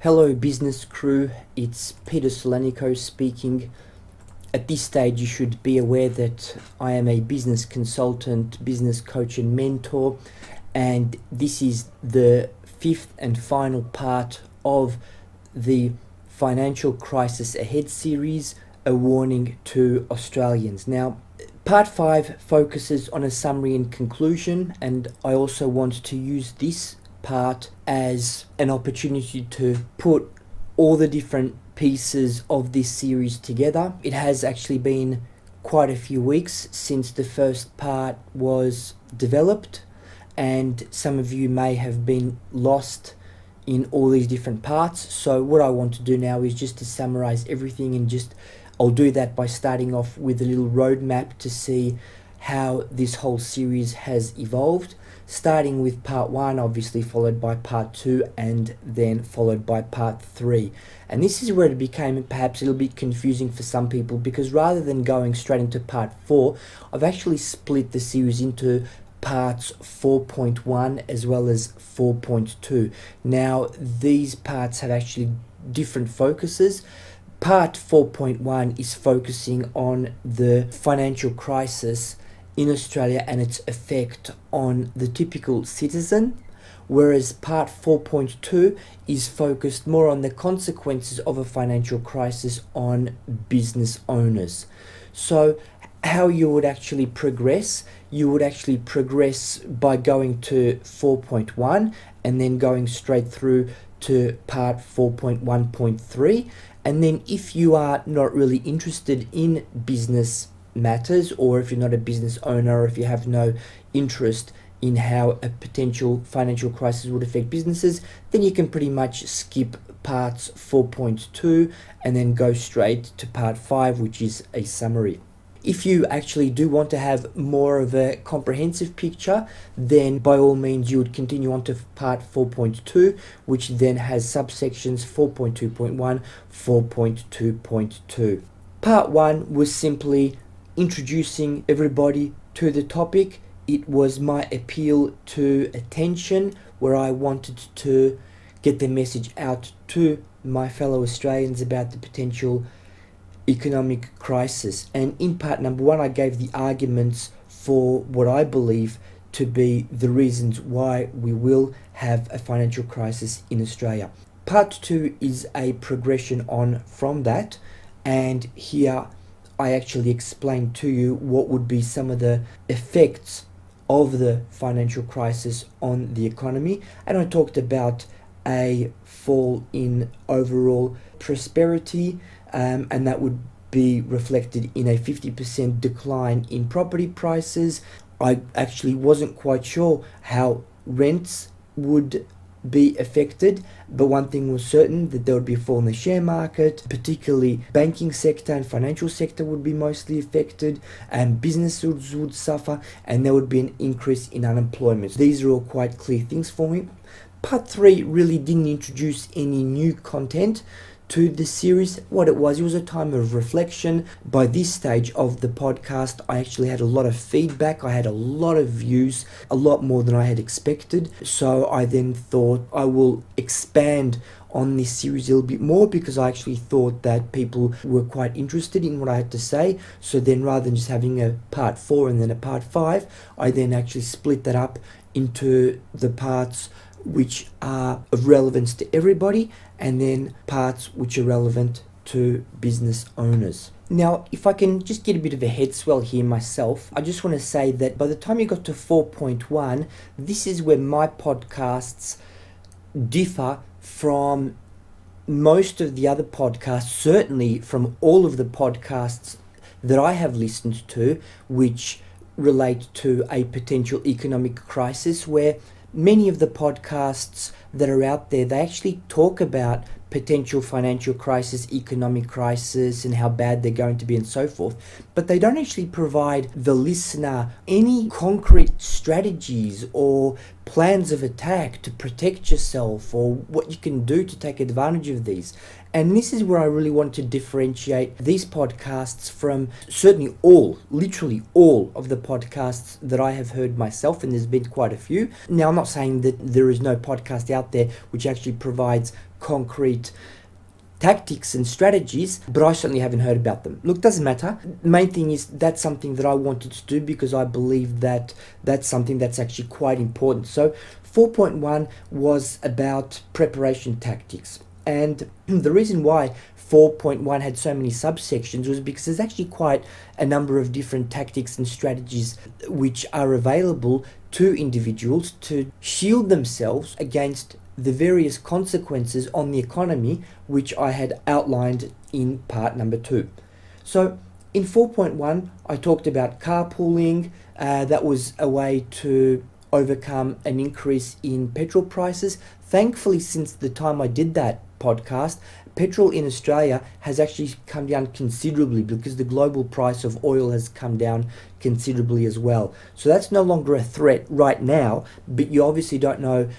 Hello business crew, it's Peter Solanico speaking. At this stage you should be aware that I am a business consultant, business coach and mentor, and this is the fifth and final part of the Financial Crisis Ahead series, a warning to Australians. Now, part 5 focuses on a summary and conclusion, and I also want to use this part as an opportunity to put all the different pieces of this series together. It has actually been quite a few weeks since the first part was developed, and some of you may have been lost in all these different parts. So what I want to do now is just to summarize everything, and I'll do that by starting off with a little roadmap to see how this whole series has evolved, starting with part 1, obviously followed by part 2, and then followed by part 3. And this is where it became perhaps a little bit confusing for some people, because rather than going straight into part 4, I've actually split the series into parts 4.1 as well as 4.2. Now, these parts have actually different focuses. Part 4.1 is focusing on the financial crisis in Australia and its effect on the typical citizen, whereas part 4.2 is focused more on the consequences of a financial crisis on business owners. So how you would actually progress, you would actually progress by going to 4.1 and then going straight through to part 4.1.3. And then if you are not really interested in business matters, or if you're not a business owner, or if you have no interest in how a potential financial crisis would affect businesses, then you can pretty much skip parts 4.2 and then go straight to part 5, which is a summary. If you actually do want to have more of a comprehensive picture, then by all means you would continue on to part 4.2, which then has subsections 4.2.1, 4.2.2. Part 1 was simply introducing everybody to the topic. It was my appeal to attention, where I wanted to get the message out to my fellow Australians about the potential economic crisis. And in part number 1, I gave the arguments for what I believe to be the reasons why we will have a financial crisis in Australia. Part 2 is a progression on from that, and here I actually explained to you what would be some of the effects of the financial crisis on the economy, and I talked about a fall in overall prosperity, and that would be reflected in a 50% decline in property prices. I actually wasn't quite sure how rents would be affected, but one thing was certain, that there would be a fall in the share market, particularly banking sector and financial sector would be mostly affected, and businesses would suffer, and there would be an increase in unemployment. These are all quite clear things for me. Part 3 really didn't introduce any new content to the series. What it was a time of reflection. By this stage of the podcast, I actually had a lot of feedback. I had a lot of views, a lot more than I had expected. So I then thought I will expand on this series a little bit more, because I actually thought that people were quite interested in what I had to say. So then, rather than just having a part 4 and then a part 5, I then actually split that up into the parts which are of relevance to everybody, and then parts which are relevant to business owners. Now, if I can just get a bit of a head swell here myself, I just want to say that by the time you got to 4.1, this is where my podcasts differ from most of the other podcasts, certainly from all of the podcasts that I have listened to, which relate to a potential economic crisis, where many of the podcasts that are out there, they actually talk about potential financial crisis, economic crisis, and how bad they're going to be and so forth. But they don't actually provide the listener any concrete strategies or plans of attack to protect yourself, or what you can do to take advantage of these. And this is where I really want to differentiate these podcasts from certainly literally all of the podcasts that I have heard myself, and there's been quite a few. Now, I'm not saying that there is no podcast out there which actually provides concrete tactics and strategies, but I certainly haven't heard about them. Look, doesn't matter. The main thing is that's something that I wanted to do because I believe that that's something that's actually quite important. So 4.1 was about preparation tactics. And the reason why 4.1 had so many subsections was because there's actually quite a number of different tactics and strategies which are available to individuals to shield themselves against the various consequences on the economy which I had outlined in part number 2. So in 4.1 I talked about carpooling. That was a way to overcome an increase in petrol prices. Thankfully, since the time I did that podcast, petrol in Australia has actually come down considerably because the global price of oil has come down considerably as well. So that's no longer a threat right now, but you obviously don't know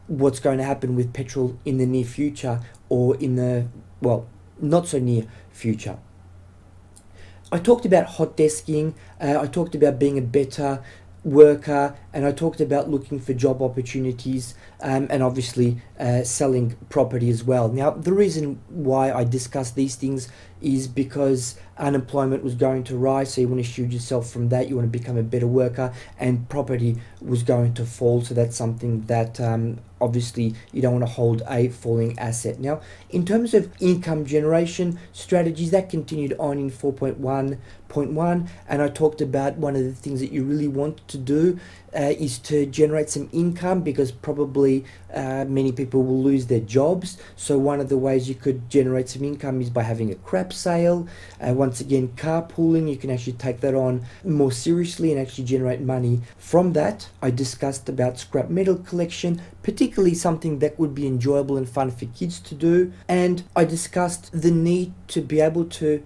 what's going to happen with petrol in the near future or in the, well, not so near future. I talked about hot desking, I talked about being a better worker, and I talked about looking for job opportunities, and obviously selling property as well. Now, the reason why I discussed these things is because unemployment was going to rise, so you want to shield yourself from that, you want to become a better worker, and property was going to fall, so that's something that obviously you don't want to hold a falling asset. Now, in terms of income generation strategies, that continued on in 4.1.1, and I talked about one of the things that you really want to do is to generate some income, because probably many people will lose their jobs. So one of the ways you could generate some income is by having a crap sale. Once again, carpooling, you can actually take that on more seriously and actually generate money from that. I discussed about scrap metal collection, particularly something that would be enjoyable and fun for kids to do. And I discussed the need to be able to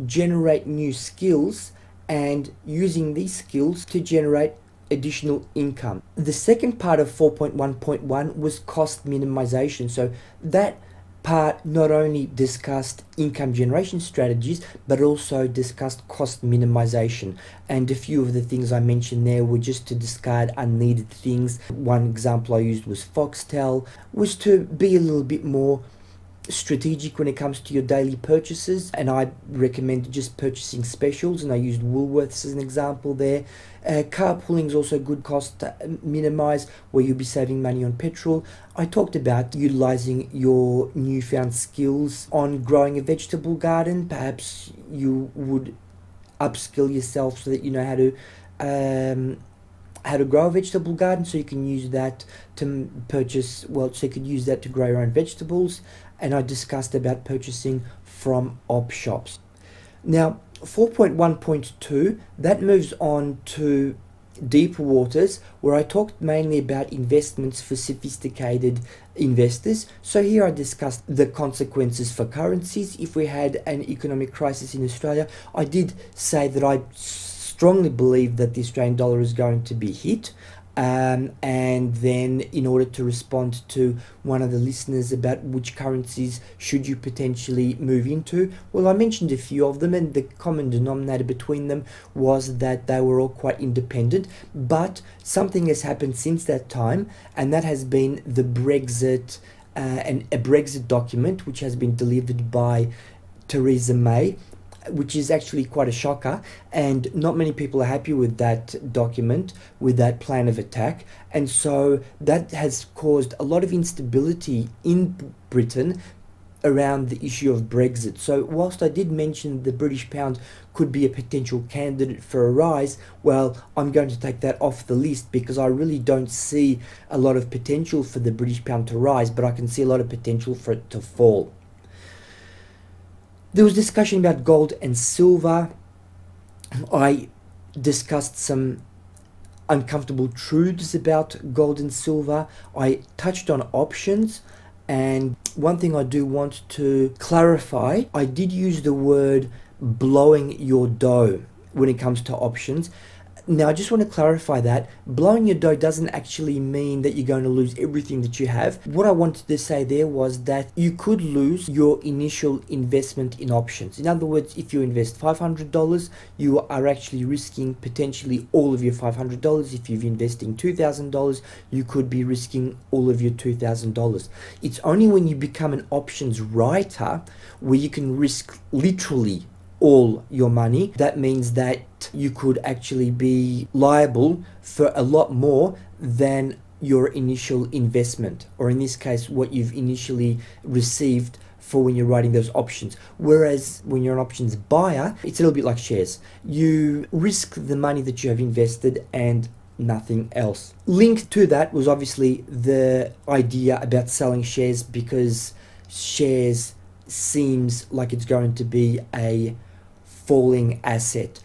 generate new skills and using these skills to generate additional income. The second part of 4.1.1 was cost minimization. So that part not only discussed income generation strategies, but also discussed cost minimization. And a few of the things I mentioned there were just to discard unneeded things. One example I used was Foxtel, was to be a little bit more strategic when it comes to your daily purchases, and I recommend just purchasing specials, and I used Woolworths as an example there. Carpooling is also good cost to minimize, where you'll be saving money on petrol. I talked about utilizing your newfound skills on growing a vegetable garden. Perhaps you would upskill yourself so that you know how to grow a vegetable garden, so you can use that to purchase, well, so you could use that to grow your own vegetables. And I discussed about purchasing from op shops. Now, 4.1.2, that moves on to deeper waters, where I talked mainly about investments for sophisticated investors. So here I discussed the consequences for currencies. If we had an economic crisis in Australia, I did say that I strongly believe that the Australian dollar is going to be hit. And then in order to respond to one of the listeners about which currencies should you potentially move into, well, I mentioned a few of them, and the common denominator between them was that they were all quite independent. But something has happened since that time, and that has been the Brexit, and a Brexit document which has been delivered by Theresa May, which is actually quite a shocker, and not many people are happy with that document, with that plan of attack. And so that has caused a lot of instability in Britain around the issue of Brexit. So whilst I did mention the British pound could be a potential candidate for a rise, well, I'm going to take that off the list, because I really don't see a lot of potential for the British pound to rise, but I can see a lot of potential for it to fall. There was discussion about gold and silver. I discussed some uncomfortable truths about gold and silver. I touched on options, and one thing I do want to clarify, I did use the word blowing your dough when it comes to options. Now, I just want to clarify that blowing your dough doesn't actually mean that you're going to lose everything that you have. What I wanted to say there was that you could lose your initial investment in options. In other words, if you invest $500, you are actually risking potentially all of your $500. If you're investing $2,000, you could be risking all of your $2,000. It's only when you become an options writer where you can risk literally all your money. That means that you could actually be liable for a lot more than your initial investment, or in this case, what you've initially received for when you're writing those options. Whereas when you're an options buyer, it's a little bit like shares. You risk the money that you have invested and nothing else. Linked to that was obviously the idea about selling shares, because shares seems like it's going to be a falling asset.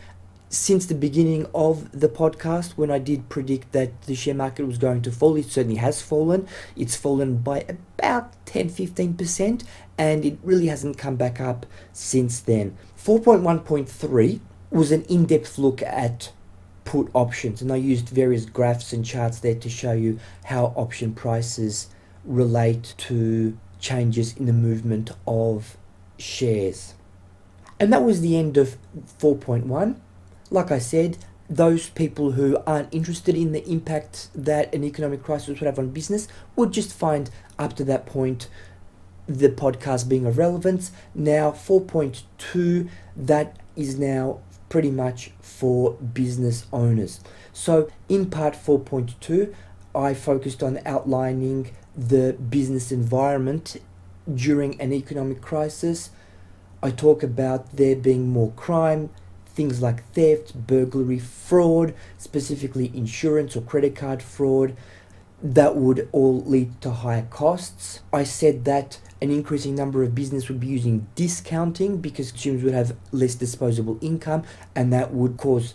Since the beginning of the podcast, when I did predict that the share market was going to fall, it certainly has fallen. It's fallen by about 10-15%, and it really hasn't come back up since then. 4.1.3 was an in-depth look at put options, and I used various graphs and charts there to show you how option prices relate to changes in the movement of shares. And that was the end of 4.1. Like I said, those people who aren't interested in the impact that an economic crisis would have on business would just find up to that point the podcast being of relevance. Now 4.2, that is now pretty much for business owners. So in part 4.2, I focused on outlining the business environment during an economic crisis. I talk about there being more crime, things like theft, burglary, fraud, specifically insurance or credit card fraud, that would all lead to higher costs. I said that an increasing number of business would be using discounting because consumers would have less disposable income, and that would cause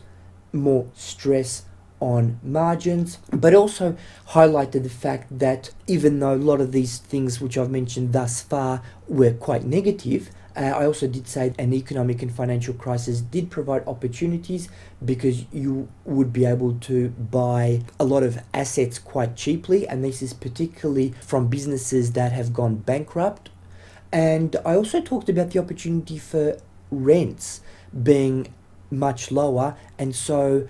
more stress on margins, but also highlighted the fact that even though a lot of these things which I've mentioned thus far were quite negative, I also did say an economic and financial crisis did provide opportunities, because you would be able to buy a lot of assets quite cheaply, and this is particularly from businesses that have gone bankrupt. And I also talked about the opportunity for rents being much lower, and so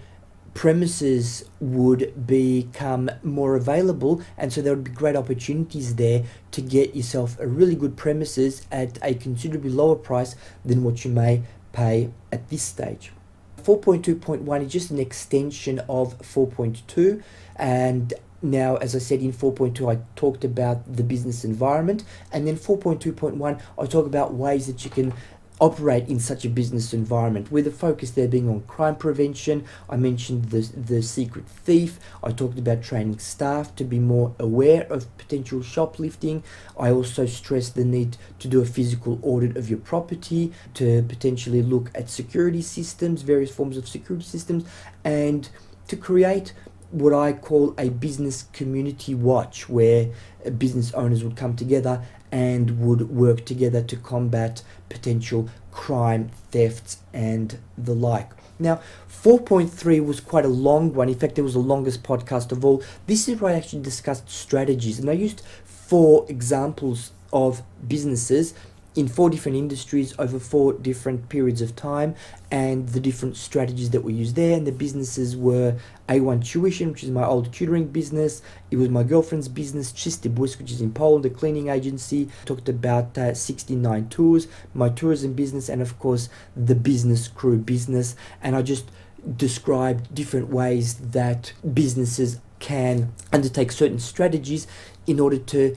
premises would become more available, and so there would be great opportunities there to get yourself a really good premises at a considerably lower price than what you may pay at this stage. 4.2.1 is just an extension of 4.2, and now, as I said, in 4.2 I talked about the business environment, and then 4.2.1 I talk about ways that you can operate in such a business environment, with the focus there being on crime prevention. I mentioned the secret thief. I talked about training staff to be more aware of potential shoplifting. I also stressed the need to do a physical audit of your property, to potentially look at security systems, various forms of security systems, and to create what I call a business community watch, where business owners would come together and would work together to combat potential crime, thefts, and the like. Now, 4.3 was quite a long one. In fact, it was the longest podcast of all. This is where I actually discussed strategies, and I used 4 examples of businesses in 4 different industries over 4 different periods of time, and the different strategies that were used there. And the businesses were A1 Tuition, which is my old tutoring business. It was my girlfriend's business, Czysty Błysk, which is in Poland, the cleaning agency. Talked about 69 Tours, my tourism business, and of course the Business Crew business. And I just described different ways that businesses can undertake certain strategies in order to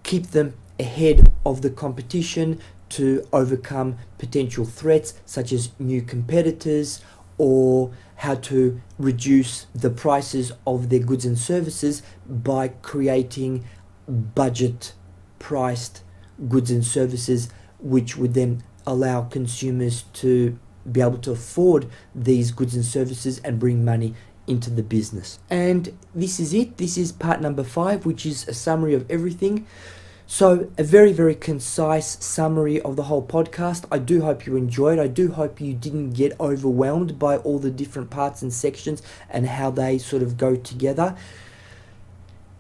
keep them ahead of the competition, to overcome potential threats such as new competitors, or how to reduce the prices of their goods and services by creating budget priced goods and services, which would then allow consumers to be able to afford these goods and services and bring money into the business. And this is it. This is part number 5, which is a summary of everything. So a very, very concise summary of the whole podcast. I do hope you enjoyed. I do hope you didn't get overwhelmed by all the different parts and sections and how they sort of go together.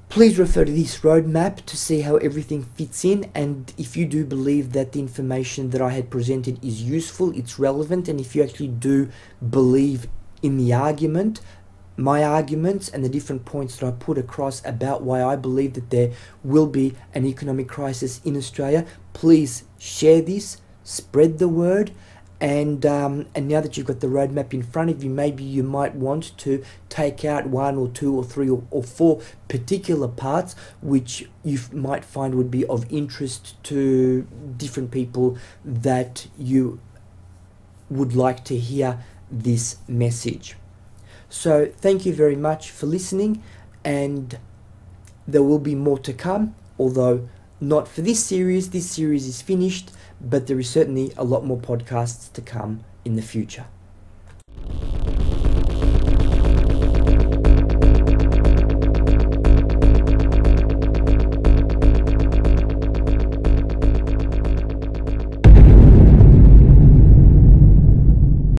Please refer to this roadmap to see how everything fits in, and if you do believe that the information that I had presented is useful, it's relevant, and if you actually do believe in the argument, my arguments and the different points that I put across about why I believe that there will be an economic crisis in Australia, please share this, spread the word, and now that you've got the roadmap in front of you, maybe you might want to take out 1 or 2 or 3 or 4 particular parts which you might find would be of interest to different people that you would like to hear this message. So thank you very much for listening, and there will be more to come, although not for this series. This series is finished, but there is certainly a lot more podcasts to come in the future.